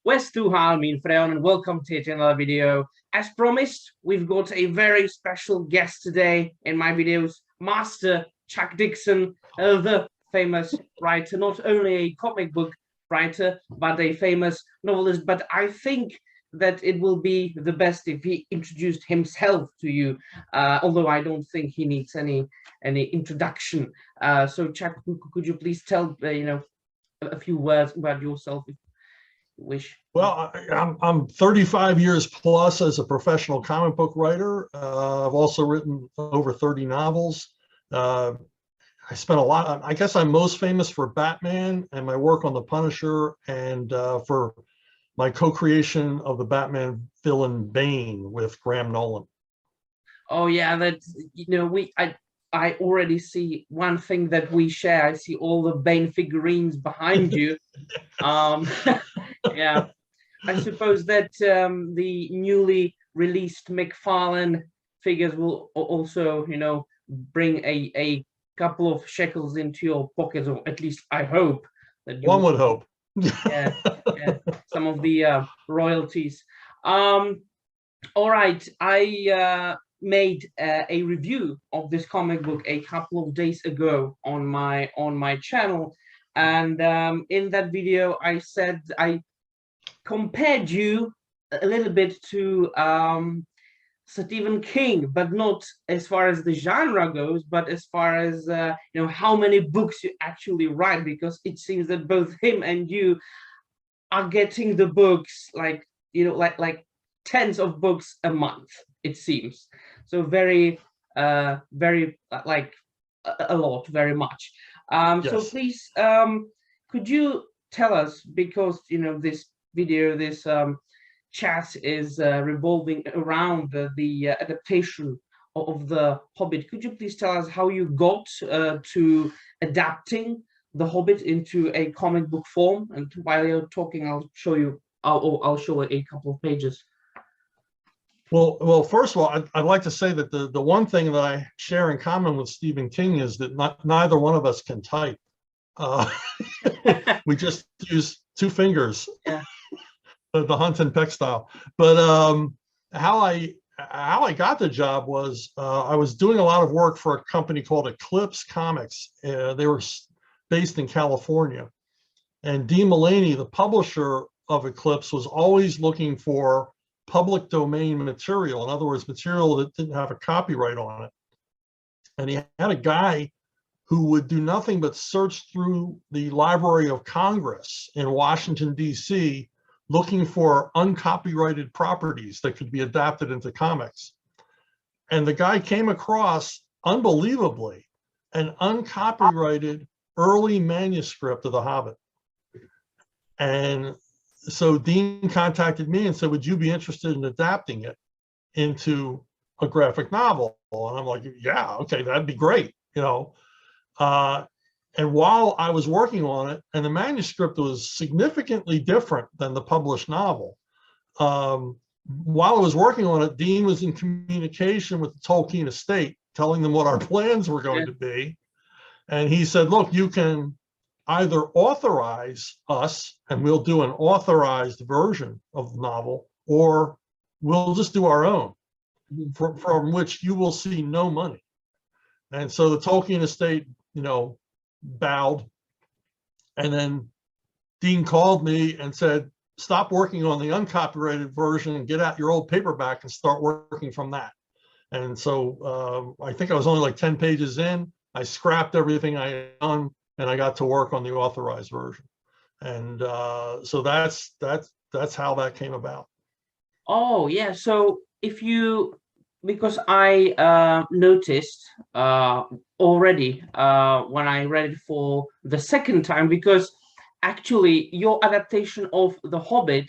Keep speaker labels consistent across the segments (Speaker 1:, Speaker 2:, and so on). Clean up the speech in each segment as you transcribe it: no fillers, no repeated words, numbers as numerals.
Speaker 1: Where's Tuhan, min freon, and welcome to another video. As promised, we've got a very special guest today in my videos, Master Chuck Dixon, the famous writer, not only a comic book writer, but a famous novelist. But I think that it will be the best if he introduced himself to you, although I don't think he needs any introduction. So Chuck, could you please tell a few words about yourself, if you wish?
Speaker 2: Well, I'm 35 years plus as a professional comic book writer. I've also written over 30 novels. I spent a lot. I guess I'm most famous for Batman and my work on The Punisher, and for my co-creation of the Batman villain Bane with Graham Nolan.
Speaker 1: Oh yeah, that I already see one thing that we share. I see all the Bane figurines behind you. Yeah, I suppose that the newly released McFarlane figures will also, bring a couple of shekels into your pockets, or at least I hope that you
Speaker 2: One would hope.
Speaker 1: yeah, some of the royalties. All right, I made a review of this comic book a couple of days ago on my channel, and in that video I said I compared you a little bit to Stephen King, but not as far as the genre goes, but as far as how many books you actually write, because it seems that both him and you are getting the books like tens of books a month, it seems. So very like a lot, very much.
Speaker 2: Yes.
Speaker 1: So please, could you tell us, because this video, this chat is revolving around the adaptation of the Hobbit. Could you please tell us how you got to adapting the Hobbit into a comic book form? And while you're talking, I'll show you. I'll show a couple of pages.
Speaker 2: Well, first of all, I'd like to say that the one thing that I share in common with Stephen King is that neither one of us can type. We just use two fingers.
Speaker 1: Yeah.
Speaker 2: The hunt and peck style. But how I got the job was I was doing a lot of work for a company called Eclipse Comics. They were based in California, and Dean Mullaney, the publisher of Eclipse, was always looking for public domain material. In other words, material that didn't have a copyright on it. And he had a guy who would do nothing but search through the Library of Congress in Washington, D.C., looking for uncopyrighted properties that could be adapted into comics. And the guy came across, unbelievably, an uncopyrighted early manuscript of The Hobbit. And so Dean contacted me and said, would you be interested in adapting it into a graphic novel? And I'm like, yeah, okay, that'd be great, And while I was working on it, and the manuscript was significantly different than the published novel, while I was working on it, Dean was in communication with the Tolkien estate, telling them what our plans were going to be. And he said, look, you can either authorize us, and we'll do an authorized version of the novel, or we'll just do our own, from which you will see no money. And so the Tolkien estate, bowed. And then Dean called me and said, stop working on the uncopyrighted version and get out your old paperback and start working from that. And so I think I was only like 10 pages in. I scrapped everything I had done and I got to work on the authorized version. And so that's how that came about.
Speaker 1: Oh yeah, so because I noticed already when I read it for the second time, because actually your adaptation of The Hobbit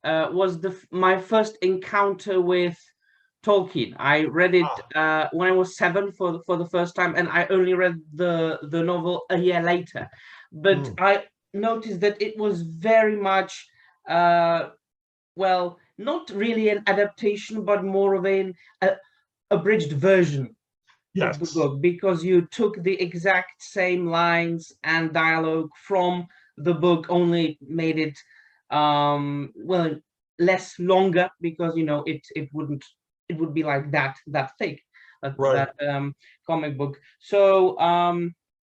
Speaker 1: was my first encounter with Tolkien. I read it when I was 7 for the first time, and I only read the novel a year later. But I noticed that it was very much well, not really an adaptation, but more of an abridged version of the book, because you took the exact same lines and dialogue from the book, only made it well, less longer, because it would be like that thick,
Speaker 2: Right.
Speaker 1: comic book. So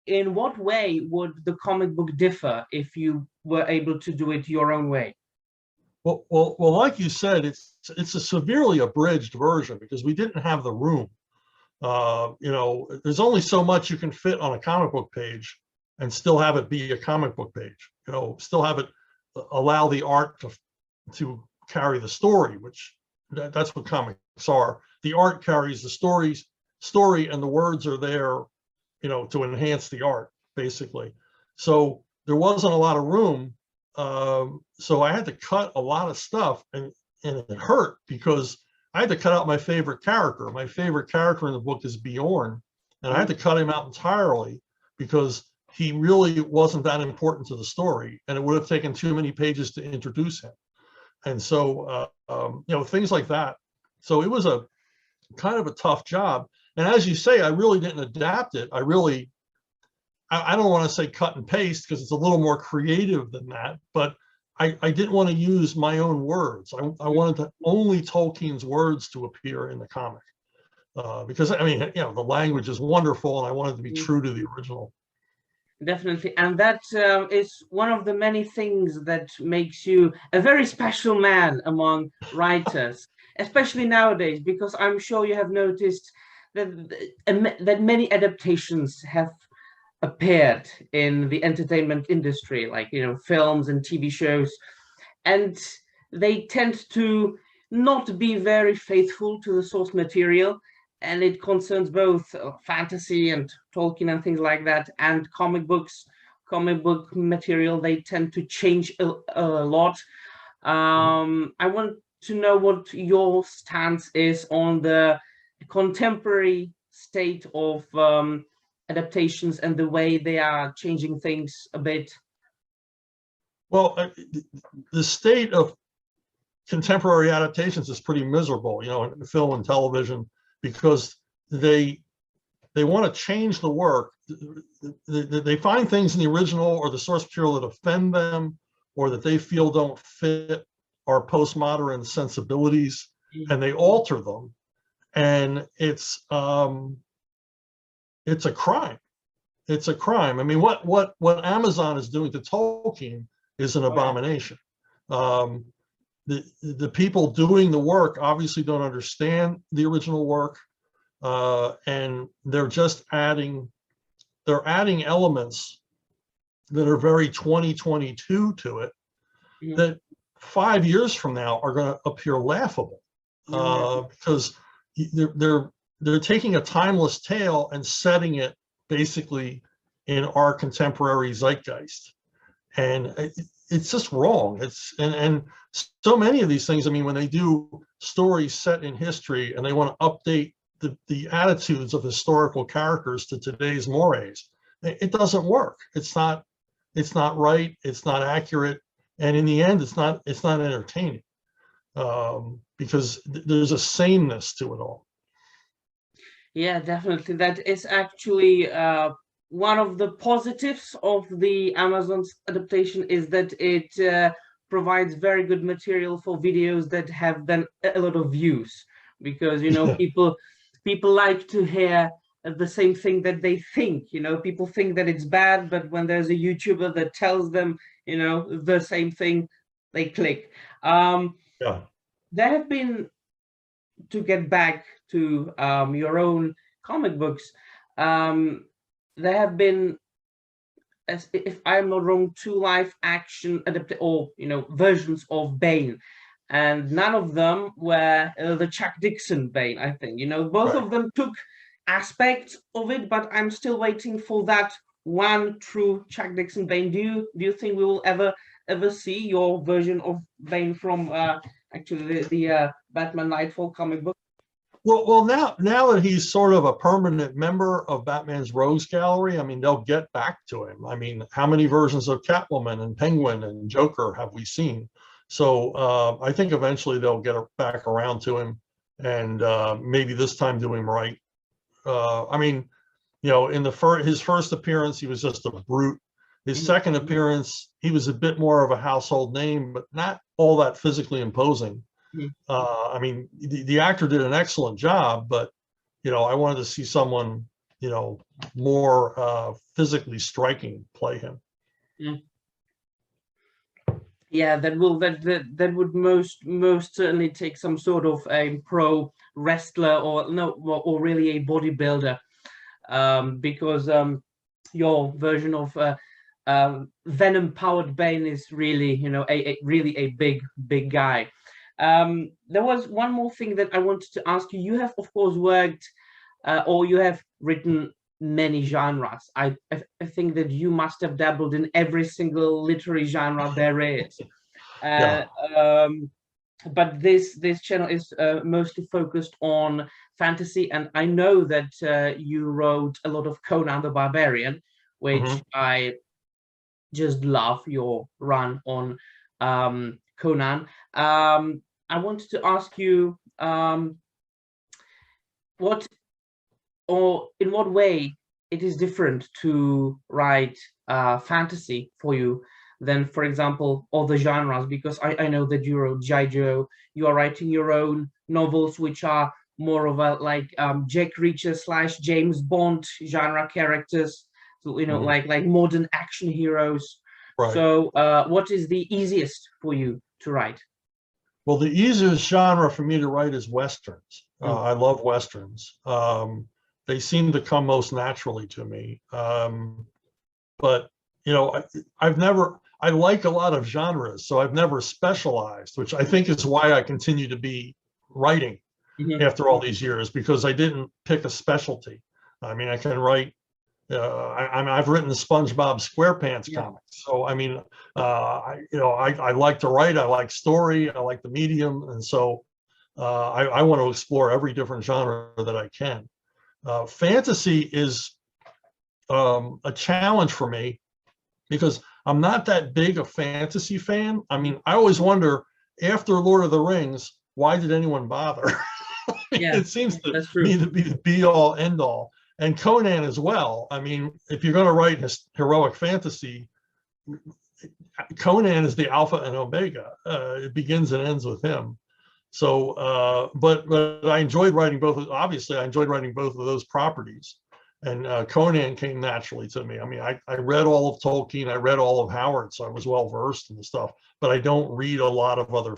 Speaker 1: in what way would the comic book differ if you were able to do it your own way?
Speaker 2: Well, like you said, it's a severely abridged version because we didn't have the room. There's only so much you can fit on a comic book page and still have it be a comic book page. Still have it allow the art to carry the story, which that's what comics are. The art carries the story, and the words are there, to enhance the art, basically. So there wasn't a lot of room. So I had to cut a lot of stuff, and it hurt because I had to cut out my favorite character. My favorite character in the book is Bjorn, and I had to cut him out entirely because he really wasn't that important to the story, and it would have taken too many pages to introduce him. And so, things like that. So it was a kind of a tough job. And as you say, I really didn't adapt it. I don't want to say cut and paste because it's a little more creative than that, but I didn't want to use my own words. I wanted only Tolkien's words to appear in the comic because, the language is wonderful and I wanted to be true to the original.
Speaker 1: Definitely. And that is one of the many things that makes you a very special man among writers, especially nowadays, because I'm sure you have noticed that many adaptations have appeared in the entertainment industry, like, films and TV shows, and they tend to not be very faithful to the source material. And it concerns both fantasy and Tolkien and things like that, and comic book material. They tend to change a lot. I want to know what your stance is on the contemporary state of adaptations and the way they are changing things a bit.
Speaker 2: Well, the state of contemporary adaptations is pretty miserable, in film and television, because they want to change the work. They find things in the original or the source material that offend them or that they feel don't fit our postmodern sensibilities, and they alter them. And it's a crime. It's a crime. I mean, what Amazon is doing to Tolkien is an abomination. The people doing the work obviously don't understand the original work, and they're just adding elements that are very 2022 to it, that 5 years from now are going to appear laughable, because they're taking a timeless tale and setting it basically in our contemporary zeitgeist, and it's just wrong. And so many of these things, I mean, when they do stories set in history and they want to update the attitudes of historical characters to today's mores, it doesn't work. It's not right. It's not accurate. And in the end, it's not entertaining, because there's a sameness to it all.
Speaker 1: Yeah, definitely. That is actually one of the positives of the Amazon's adaptation, is that it provides very good material for videos that have then a lot of views, because people like to hear the same thing that they think. People think that it's bad, but when there's a YouTuber that tells them the same thing, they click.
Speaker 2: Yeah.
Speaker 1: There have been, to get back to your own comic books, there have been, as if I'm not wrong, 2 live action versions of Bane, and none of them were the Chuck Dixon Bane. I think both
Speaker 2: Right.
Speaker 1: of them took aspects of it, but I'm still waiting for that one true Chuck Dixon Bane. Do you think we will ever see your version of Bane from actually the Batman Nightfall comic book?
Speaker 2: Well, now that he's sort of a permanent member of Batman's Rogues Gallery, I mean, they'll get back to him. I mean, how many versions of Catwoman and Penguin and Joker have we seen? So I think eventually they'll get back around to him, and maybe this time do him right. I mean, in his first appearance, he was just a brute, His second appearance, he was a bit more of a household name, but not all that physically imposing. I mean, the actor did an excellent job, but I wanted to see someone more physically striking play him.
Speaker 1: Yeah, that would most certainly take some sort of a pro wrestler or really a bodybuilder, because your version of Venom powered Bane is really really a big guy. There was one more thing that I wanted to ask you. You have of course worked or you have written many genres. I think that you must have dabbled in every single literary genre there is.
Speaker 2: Yeah.
Speaker 1: But this channel is mostly focused on fantasy, and I know that you wrote a lot of Conan the Barbarian, which I just love your run on Conan. I wanted to ask you what or in what way it is different to write fantasy for you than, for example, other genres, because I know that you wrote G.I. Joe, you are writing your own novels, which are more of a like Jack Reacher / James Bond genre characters, so, like modern action heroes.
Speaker 2: Right.
Speaker 1: So what is the easiest for you to write?
Speaker 2: Well, the easiest genre for me to write is Westerns. I love Westerns. They seem to come most naturally to me. But, I like a lot of genres, so I've never specialized, which I think is why I continue to be writing after all these years, because I didn't pick a specialty. I mean, I can write, I've written the SpongeBob SquarePants comics. So, I mean, I like to write, I like story, I like the medium. And so I want to explore every different genre that I can. Fantasy is a challenge for me because I'm not that big a fantasy fan. I mean, I always wonder, after Lord of the Rings, why did anyone bother? It seems to me to be the be all end all. And Conan as well. I mean, if you're going to write heroic fantasy, Conan is the alpha and omega. It begins and ends with him. So, but I enjoyed writing both. Obviously, I enjoyed writing both of those properties. And Conan came naturally to me. I mean, I read all of Tolkien, I read all of Howard, so I was well versed in the stuff. But I don't read a lot of other.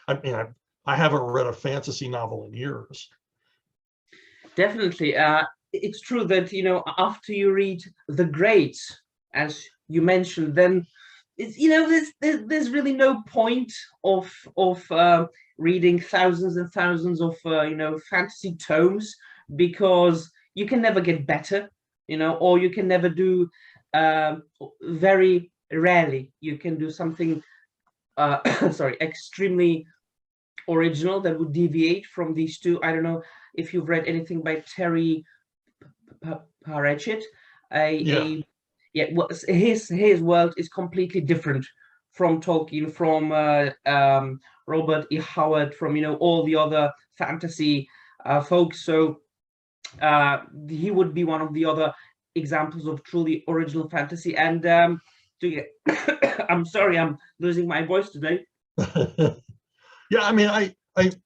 Speaker 2: I haven't read a fantasy novel in years.
Speaker 1: Definitely, it's true that after you read the greats, as you mentioned, then it's there's really no point of reading thousands and thousands of fantasy tomes, because you can never get better, or you can never do, very rarely, you can do something, sorry, extremely original that would deviate from these two. I don't know if you've read anything by Terry Pratchett. His world is completely different from Tolkien, from Robert E. Howard, from all the other fantasy folks. So he would be one of the other examples of truly original fantasy. And I'm sorry, I'm losing my voice today.
Speaker 2: Yeah, I mean, I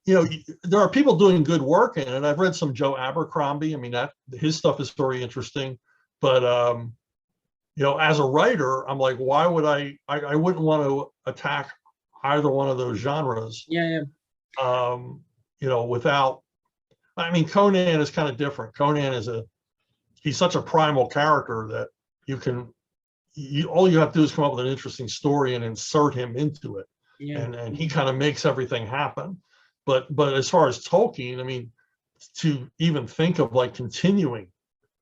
Speaker 2: there are people doing good work in it. I've read some Joe Abercrombie. I mean, his stuff is very interesting. But as a writer, I'm like, why would I wouldn't want to attack either one of those genres. Without, I mean, Conan is kind of different. Conan is he's such a primal character that all you have to do is come up with an interesting story and insert him into it. And he kind of makes everything happen. But as far as Tolkien, I mean, to even think of like continuing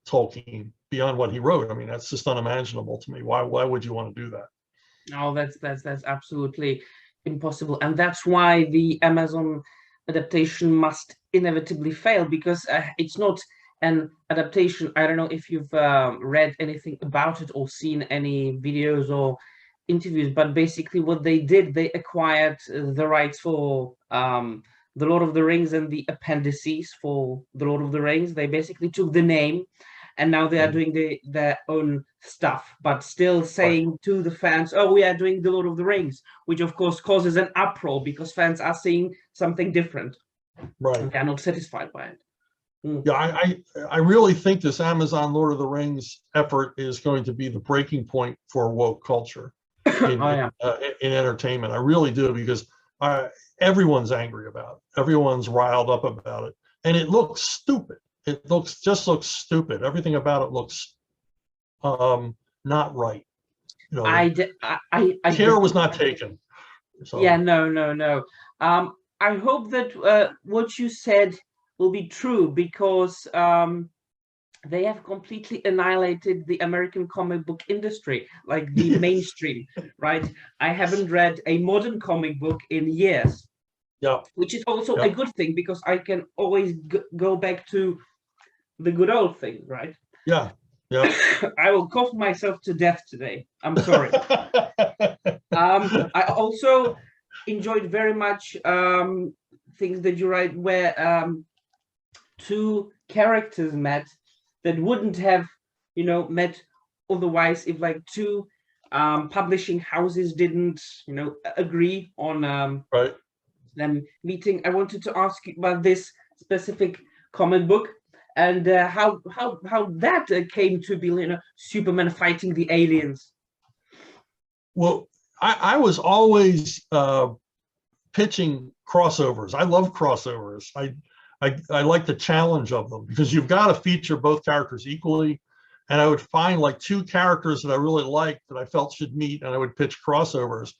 Speaker 2: Tolkien beyond what he wrote, I mean, that's just unimaginable to me. Why would you want to do that?
Speaker 1: No, that's absolutely impossible. And that's why the Amazon adaptation must inevitably fail, because it's not an adaptation. I don't know if you've read anything about it or seen any videos or interviews, but basically what they did, they acquired the rights for the Lord of the Rings and the appendices for the Lord of the Rings. They basically took the name and now they are doing their own stuff, but still saying to the fans, "Oh, we are doing the Lord of the Rings," which of course causes an uproar because fans are seeing something different, and they're not satisfied by it.
Speaker 2: Yeah, I really think this Amazon Lord of the Rings effort is going to be the breaking point for woke culture in entertainment. I really do, because everyone's angry about it. Everyone's riled up about it, and it looks stupid. It just looks stupid. Everything about it looks not right. You know, care was not taken. So.
Speaker 1: Yeah, no. I hope that what you said will be true, because they have completely annihilated the American comic book industry, like the mainstream, right? I haven't read a modern comic book in years.
Speaker 2: Yeah.
Speaker 1: Which is also a good thing, because I can always go back to the good old thing, right?
Speaker 2: Yeah.
Speaker 1: I will cough myself to death today. I'm sorry. I also enjoyed very much things that you write where two characters met that wouldn't have, met otherwise, if like two publishing houses didn't, agree on them meeting. I wanted to ask you about this specific comic book, and how that came to be, Superman fighting the aliens.
Speaker 2: Well, I was always pitching crossovers. I love crossovers. I like the challenge of them, because you've got to feature both characters equally. And I would find like two characters that I really liked that I felt should meet, and I would pitch crossovers.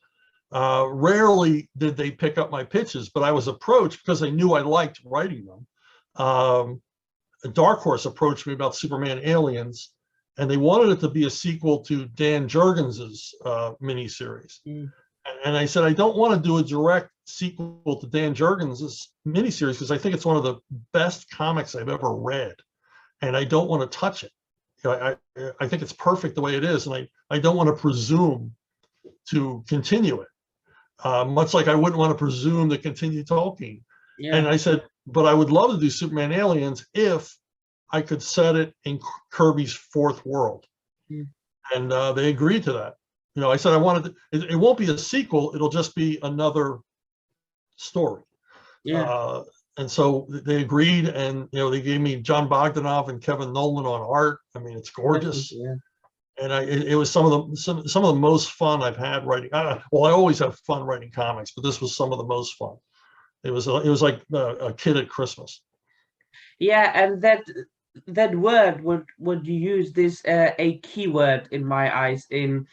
Speaker 2: Rarely did they pick up my pitches, but I was approached because they knew I liked writing them. Dark Horse approached me about Superman Aliens, and they wanted it to be a sequel to Dan Jurgens' miniseries. And I said, I don't want to do a direct sequel to Dan Jurgens' miniseries, because I think it's one of the best comics I've ever read, and I don't want to touch it. I think it's perfect the way it is, and I don't want to presume to continue it, much like I wouldn't want to presume to continue Tolkien. And I said, but I would love to do Superman Aliens if I could set it in Kirby's fourth world. And they agreed to that. I said I wanted to, it won't be a sequel, it'll just be another story. And so they agreed, and they gave me John Bogdanov and Kevin Nolan on art. I mean, it's gorgeous. And it was some of the most fun I've had writing. Well, I always have fun writing comics, but this was some of the most fun. It was like a kid at Christmas.
Speaker 1: Yeah, and that word, what you used, is a keyword in my eyes in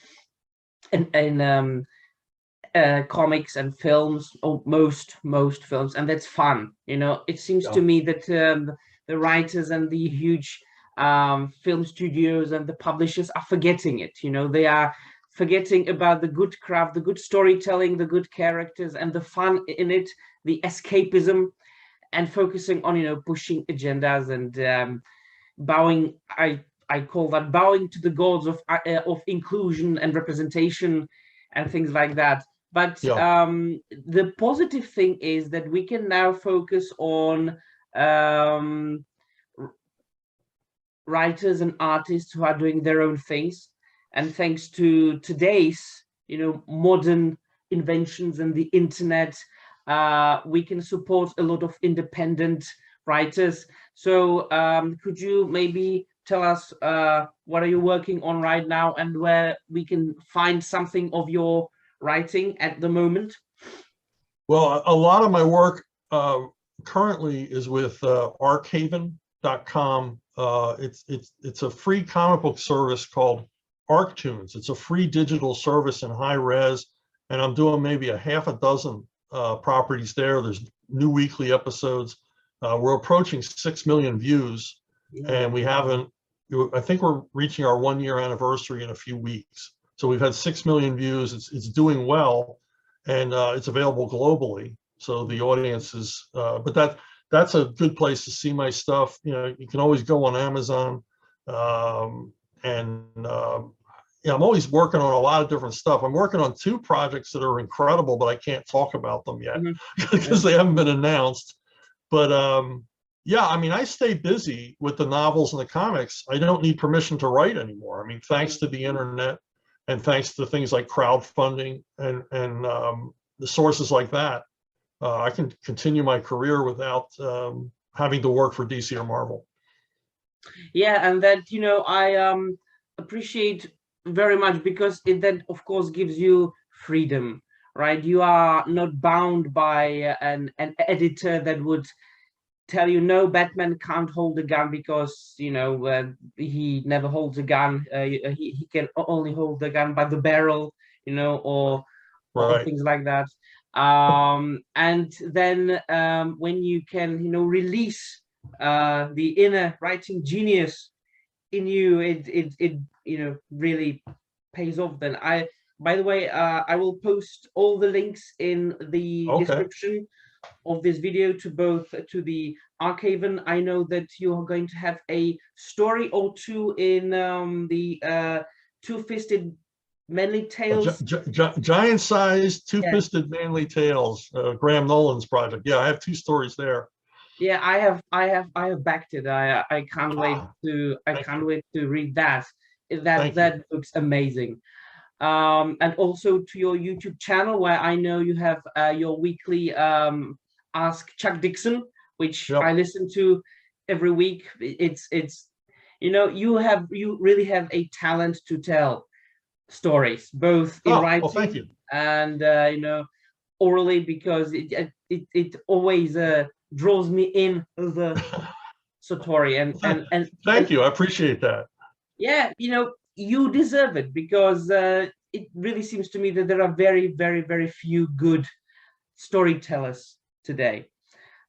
Speaker 1: comics and films, or most films, and that's fun. It seems to me that the writers and the huge film studios and the publishers are forgetting it. They are forgetting about the good craft, the good storytelling, the good characters, and the fun in it, the escapism, and focusing on pushing agendas and bowing. I call that bowing to the gods of inclusion and representation and things like that. But the positive thing is that we can now focus on writers and artists who are doing their own things, and thanks to today's modern inventions and the internet, we can support a lot of independent writers. So could you maybe tell us what are you working on right now, and where we can find something of your writing at the moment?
Speaker 2: Well, a lot of my work currently is with archaven.com. It's a free comic book service called ArcTunes. It's a free digital service in high res, and I'm doing maybe a half a dozen properties there. There's new weekly episodes. We're approaching 6 million views, and I think we're reaching our 1-year anniversary in a few weeks. So we've had 6 million views. It's doing well, and it's available globally. So the audience is, but that's a good place to see my stuff. You can always go on Amazon, and I'm always working on a lot of different stuff. I'm working on 2 projects that are incredible, but I can't talk about them yet because they haven't been announced. But Yeah, I mean, I stay busy with the novels and the comics. I don't need permission to write anymore. I mean, thanks to the internet and thanks to things like crowdfunding and the sources like that, I can continue my career without having to work for DC or Marvel.
Speaker 1: Yeah, and that, I appreciate very much, because it then of course gives you freedom, right? You are not bound by an editor that would tell you, no, Batman can't hold a gun because he never holds a gun. He can only hold the gun by the barrel, or
Speaker 2: Right.
Speaker 1: things like that. And then when you can release the inner writing genius in you, it really pays off. Then by the way, I will post all the links in the
Speaker 2: Okay.
Speaker 1: description of this video, to both to the Archive. I know that you are going to have a story or two in the Two-Fisted Manly Tales.
Speaker 2: Giant-sized,
Speaker 1: Yeah,
Speaker 2: two-fisted manly tales, Graham Nolan's project. Yeah, I have two stories there.
Speaker 1: yeah, I have backed it. I can't wait
Speaker 2: Ah,
Speaker 1: to
Speaker 2: thank you.
Speaker 1: read that. That
Speaker 2: Thank you.
Speaker 1: that looks amazing. And also to your YouTube channel, where I know you have your weekly Ask Chuck Dixon, which I
Speaker 2: Yep.
Speaker 1: listen to every week. It's you really have a talent to tell stories, both in
Speaker 2: Oh, well, thank
Speaker 1: writing
Speaker 2: you.
Speaker 1: and orally, because it always draws me in the story. And
Speaker 2: Thank you. I appreciate that.
Speaker 1: yeah, you deserve it, because it really seems to me that there are very, very, very few good storytellers today.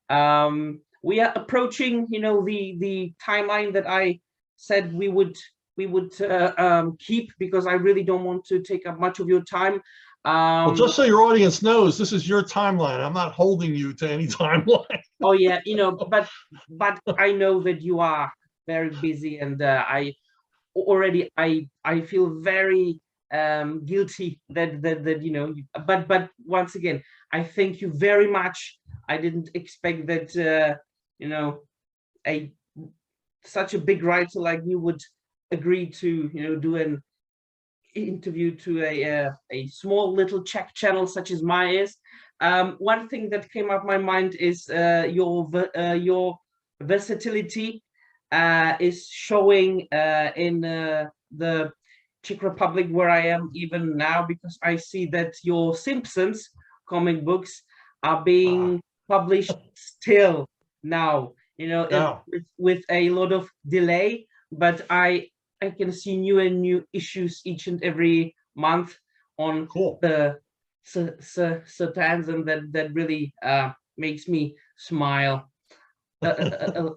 Speaker 1: We are approaching, the timeline that I said we would keep, because I really don't want to take up much of your time.
Speaker 2: Well,
Speaker 1: Um,
Speaker 2: just so your audience knows, this is your timeline. I'm not holding you to any timeline.
Speaker 1: oh yeah, but I know that you are very busy, and I feel very guilty that but once again, I thank you very much. I didn't expect that a such a big writer like you would agree to do an interview to a small little Czech channel such as mine is. One thing that came up my mind is your versatility is showing in the Czech Republic, where I am even now, because I see that your Simpsons comic books are
Speaker 2: Ah,
Speaker 1: being published still now.
Speaker 2: yeah,
Speaker 1: With a lot of delay, but I can see new and new issues each and every month on
Speaker 2: cool.
Speaker 1: the Satans, and that really makes me smile a, a, a,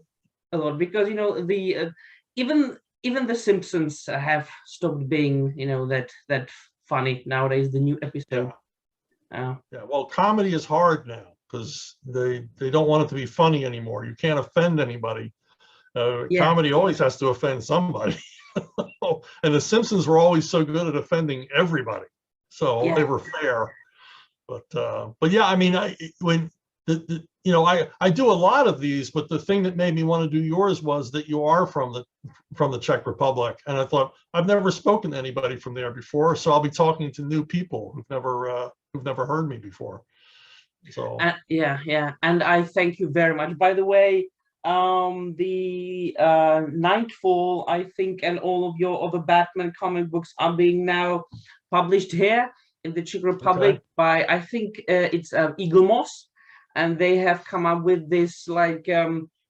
Speaker 1: a lot, because the even the Simpsons have stopped being that funny nowadays. The new episode.
Speaker 2: Yeah, yeah. Well, comedy is hard now because they don't want it to be funny anymore. You can't offend anybody.
Speaker 1: Yeah,
Speaker 2: Comedy always has to offend somebody. And the Simpsons were always so good at offending everybody, so they
Speaker 1: yeah,
Speaker 2: were fair. But yeah, I mean, when I do a lot of these, but the thing that made me want to do yours was that you are from the Czech Republic, and I thought I've never spoken to anybody from there before, so I'll be talking to new people who've never heard me before. So
Speaker 1: yeah, and I thank you very much. By the way, the Nightfall, I think, and all of your other Batman comic books are being now published here in the Czech
Speaker 2: okay,
Speaker 1: Republic by, I think, it's Eagle Moss, and they have come up with this like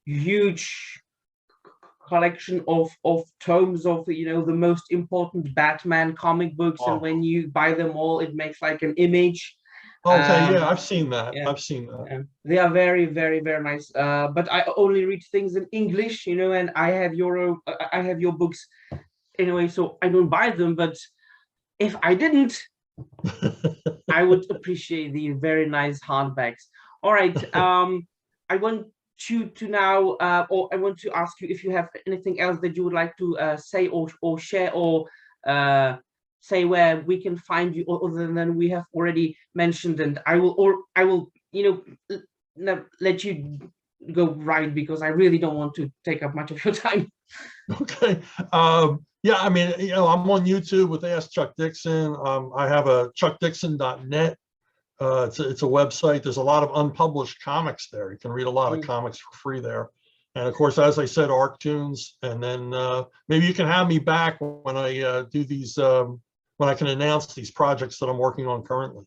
Speaker 1: huge collection of tomes of the most important Batman comic books, and
Speaker 2: oh,
Speaker 1: when you buy them all, it makes like an image.
Speaker 2: okay, yeah,
Speaker 1: Um,
Speaker 2: I've seen that.
Speaker 1: yeah,
Speaker 2: I've seen that.
Speaker 1: they are very, very, very nice. But I only read things in English, and I have your books anyway, so I don't buy them. But if I didn't, I would appreciate the very nice hardbacks. All right. I want you to now, or I want to ask you if you have anything else that you would like to say or share, or uh, say where we can find you, other than we have already mentioned. And I will let you go right, because I really don't want to take up much of your time.
Speaker 2: Okay. Yeah, I mean, I'm on YouTube with Ask Chuck Dixon. I have a chuckdixon.net. It's a website. There's a lot of unpublished comics there. You can read a lot of comics for free there. And of course, as I said, ArcTunes. And then maybe you can have me back when I do these, when I can announce these projects that I'm working on currently.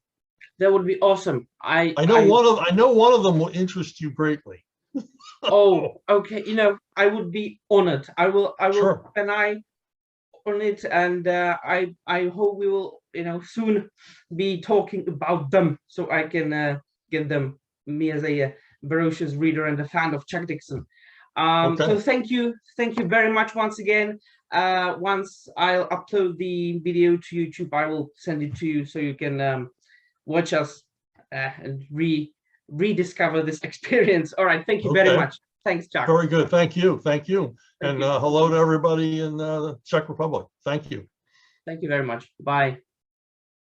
Speaker 1: That would be awesome.
Speaker 2: I know one of them will interest you greatly.
Speaker 1: Oh, okay. I would be honored. I will
Speaker 2: Sure.
Speaker 1: keep an eye on it, and I hope we will, soon be talking about them, so I can get them, me as a voracious reader and a fan of Chuck Dixon.
Speaker 2: Okay.
Speaker 1: So thank you very much once again. Once I'll upload the video to YouTube, I will send it to you so you can watch us and rediscover this experience. All right, thank you very much. Thanks, Chuck.
Speaker 2: Very good. Thank you. Thank you.
Speaker 1: Thank
Speaker 2: And
Speaker 1: you.
Speaker 2: hello to everybody in the Czech Republic. Thank you.
Speaker 1: Thank you very much. Bye.